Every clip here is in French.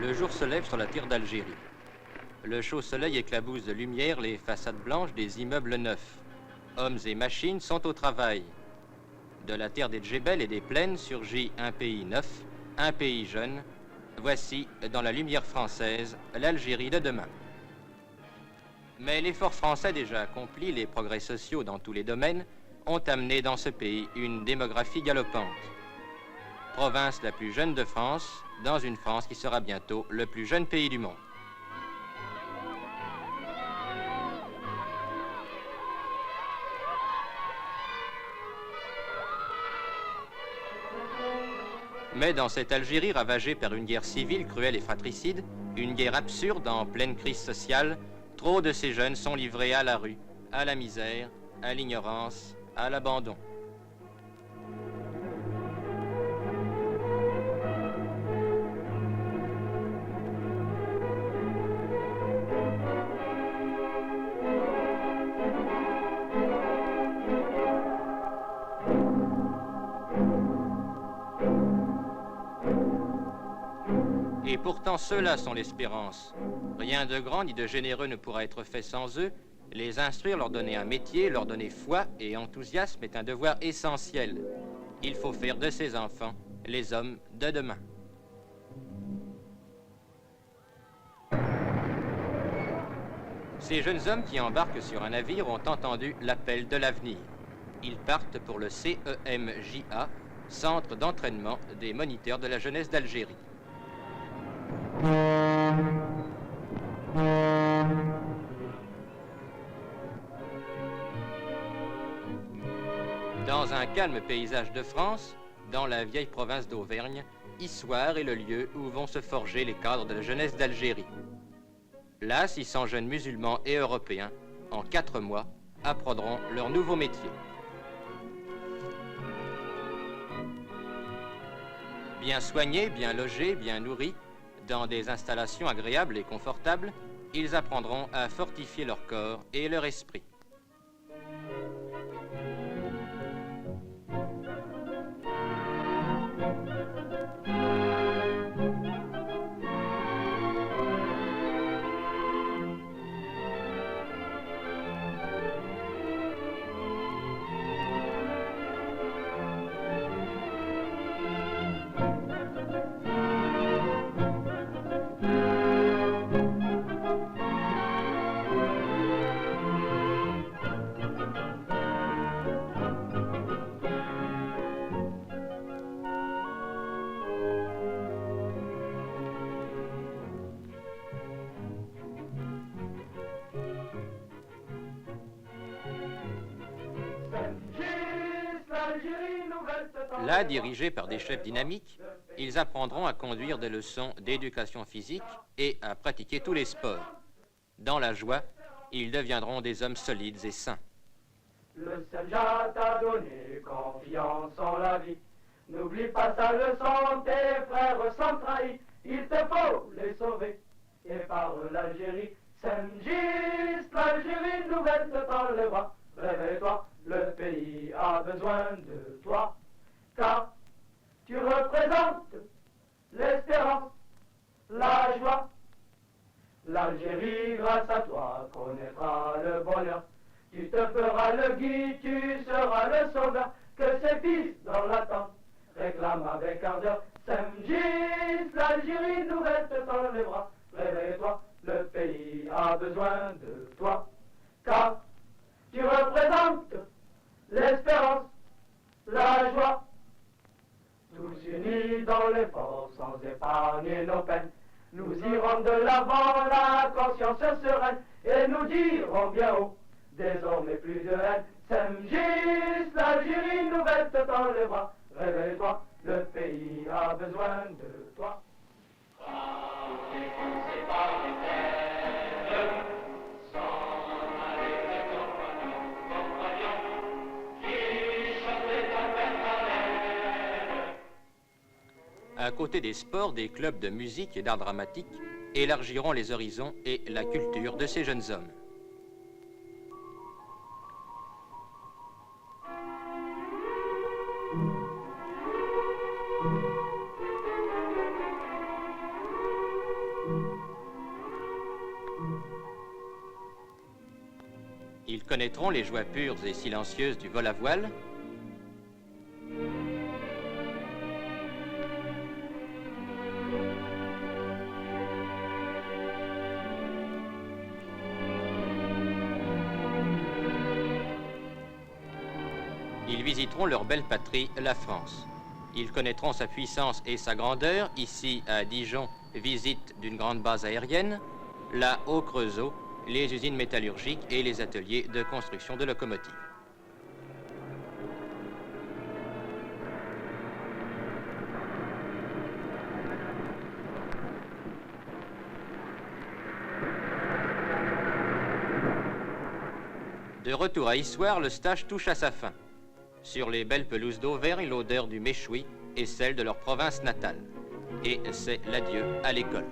Le jour se lève sur la terre d'Algérie. Le chaud soleil éclabousse de lumière les façades blanches des immeubles neufs. Hommes et machines sont au travail. De la terre des Djebel et des plaines surgit un pays neuf, un pays jeune. Voici, dans la lumière française, l'Algérie de demain. Mais l'effort français déjà accompli, les progrès sociaux dans tous les domaines, ont amené dans ce pays une démographie galopante. Province la plus jeune de France, dans une France qui sera bientôt le plus jeune pays du monde. Mais dans cette Algérie ravagée par une guerre civile cruelle et fratricide, une guerre absurde en pleine crise sociale, trop de ces jeunes sont livrés à la rue, à la misère, à l'ignorance, à l'abandon. Et pourtant, ceux-là sont l'espérance. Rien de grand ni de généreux ne pourra être fait sans eux. Les instruire, leur donner un métier, leur donner foi et enthousiasme est un devoir essentiel. Il faut faire de ces enfants les hommes de demain. Ces jeunes hommes qui embarquent sur un navire ont entendu l'appel de l'avenir. Ils partent pour le CEMJA, Centre d'entraînement des moniteurs de la jeunesse d'Algérie. Dans un calme paysage de France, dans la vieille province d'Auvergne, Issoire est le lieu où vont se forger les cadres de la jeunesse d'Algérie. Là, 600 jeunes musulmans et européens, en 4 mois, apprendront leur nouveau métier. Bien soignés, bien logés, bien nourris, dans des installations agréables et confortables, ils apprendront à fortifier leur corps et leur esprit. Là, dirigés par des chefs dynamiques, ils apprendront à conduire des leçons d'éducation physique et à pratiquer tous les sports. Dans la joie, ils deviendront des hommes solides et sains. Le Selja t'a donné confiance en la vie. N'oublie pas sa leçon, tes frères sont trahis. Il te faut les sauver. Et par l'Algérie, Saint-Gis, l'Algérie nouvelle te tend les bras. Réveille-toi, le pays a besoin de toi. Car tu représentes l'espérance, la joie. L'Algérie, grâce à toi, connaîtra le bonheur. Tu te feras le guide, tu seras le sauveur. Que ses fils dans l'attente réclament avec ardeur. Saint-Gis, l'Algérie nouvelle te tend les bras. Réveille-toi, le pays a besoin de toi. Car tu représentes l'espérance, la joie. Tous unis dans l'effort, sans épargner nos peines, nous irons de l'avant, la conscience sereine, et nous dirons bien haut, désormais plus de haine. Saint-Gis, l'Algérie nouvelle te tend les bras. Réveille-toi, le pays a besoin de toi. À côté des sports, des clubs de musique et d'art dramatique élargiront les horizons et la culture de ces jeunes hommes. connaîtront les joies pures et silencieuses du vol à voile. Ils visiteront leur belle patrie, la France. Ils connaîtront sa puissance et sa grandeur, ici à Dijon, visite d'une grande base aérienne, là au Creusot, les usines métallurgiques et les ateliers de construction de locomotives. De retour à Issoire, le stage touche à sa fin. Sur les belles pelouses d'Auvergne, l'odeur du méchoui est celle de leur province natale. Et c'est l'adieu à l'école.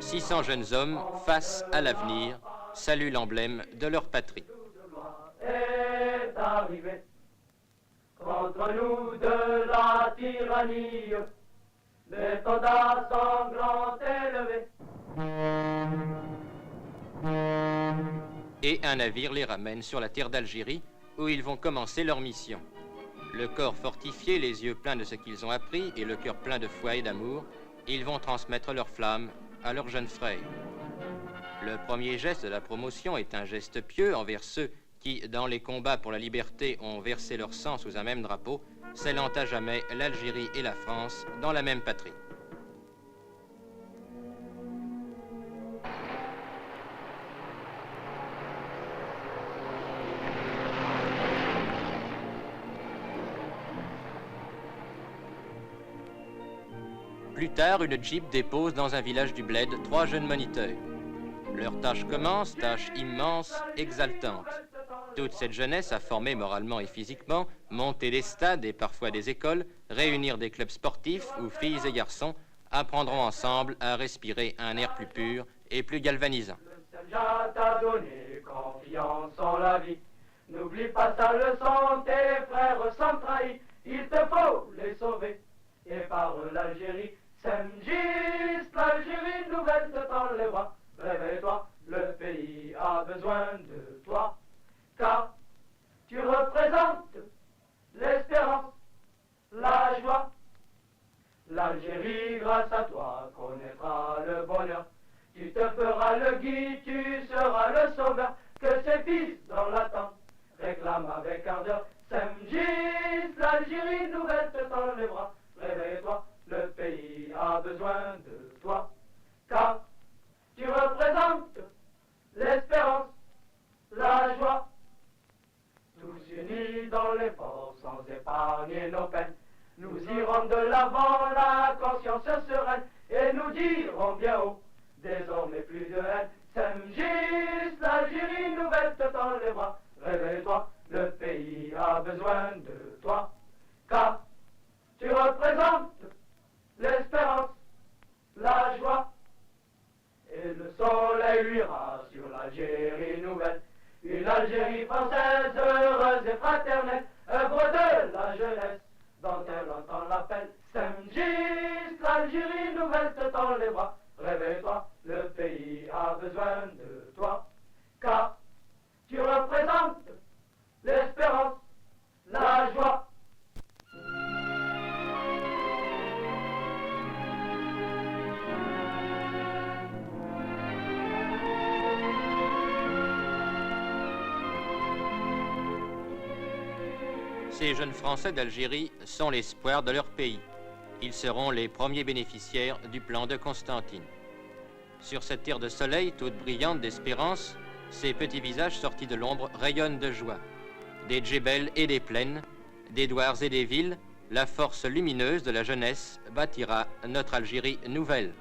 « 600 jeunes hommes, face à l'avenir, saluent l'emblème de leur patrie. » Est arrivé contre nous de la tyrannie. L'étendard sanglant élevé. Et un navire les ramène sur la terre d'Algérie, où ils vont commencer leur mission. Le corps fortifié, les yeux pleins de ce qu'ils ont appris et le cœur plein de foi et d'amour, ils vont transmettre leur flamme à leurs jeunes frères. Le premier geste de la promotion est un geste pieux envers ceux qui, dans les combats pour la liberté, ont versé leur sang sous un même drapeau, scellant à jamais l'Algérie et la France dans la même patrie. Plus tard, une Jeep dépose dans un village du Bled 3 jeunes moniteurs. Leur tâche commence, tâche immense, exaltante. Toute cette jeunesse a formé moralement et physiquement, monter des stades et parfois des écoles, réunir des clubs sportifs où filles et garçons apprendront ensemble à respirer un air plus pur et plus galvanisant. Le soldat t'a donné confiance en la vie. N'oublie pas ta leçon, tes frères sont trahis. Il te faut les sauver. Et par l'Algérie, Saint-Gis, l'Algérie nouvelle te tend les bras. Réveille-toi, le pays a besoin de toi. Car tu représentes l'espérance, la joie. L'Algérie, grâce à toi, connaîtra le bonheur. Tu te feras le guide, tu seras le sauveur. Que ses fils dans l'attente réclament avec ardeur. Saint-Gis, l'Algérie nouvelle te tend les bras. Réveille-toi, le pays a besoin de toi. Car tu représentes l'espérance, la joie. Tous unis dans l'effort, sans épargner nos peines, nous irons de l'avant, la conscience sereine, et nous dirons bien haut, désormais plus de haine. Saint-Gis, l'Algérie nouvelle te tend les bras. Réveille-toi, le pays a besoin de toi. Car tu représentes l'espérance, la joie. Et le soleil luira sur l'Algérie nouvelle. Une Algérie française, heureuse et fraternelle, œuvre de la jeunesse, dont elle entend l'appel. Saint-Gis, l'Algérie nouvelle te tend les bras. Réveille-toi, le pays a besoin de toi. Car tu représentes l'espérance, la joie. Ces jeunes Français d'Algérie sont l'espoir de leur pays. Ils seront les premiers bénéficiaires du plan de Constantine. Sur cette terre de soleil, toute brillante d'espérance, ces petits visages sortis de l'ombre rayonnent de joie. Des djebels et des plaines, des douars et des villes, la force lumineuse de la jeunesse bâtira notre Algérie nouvelle.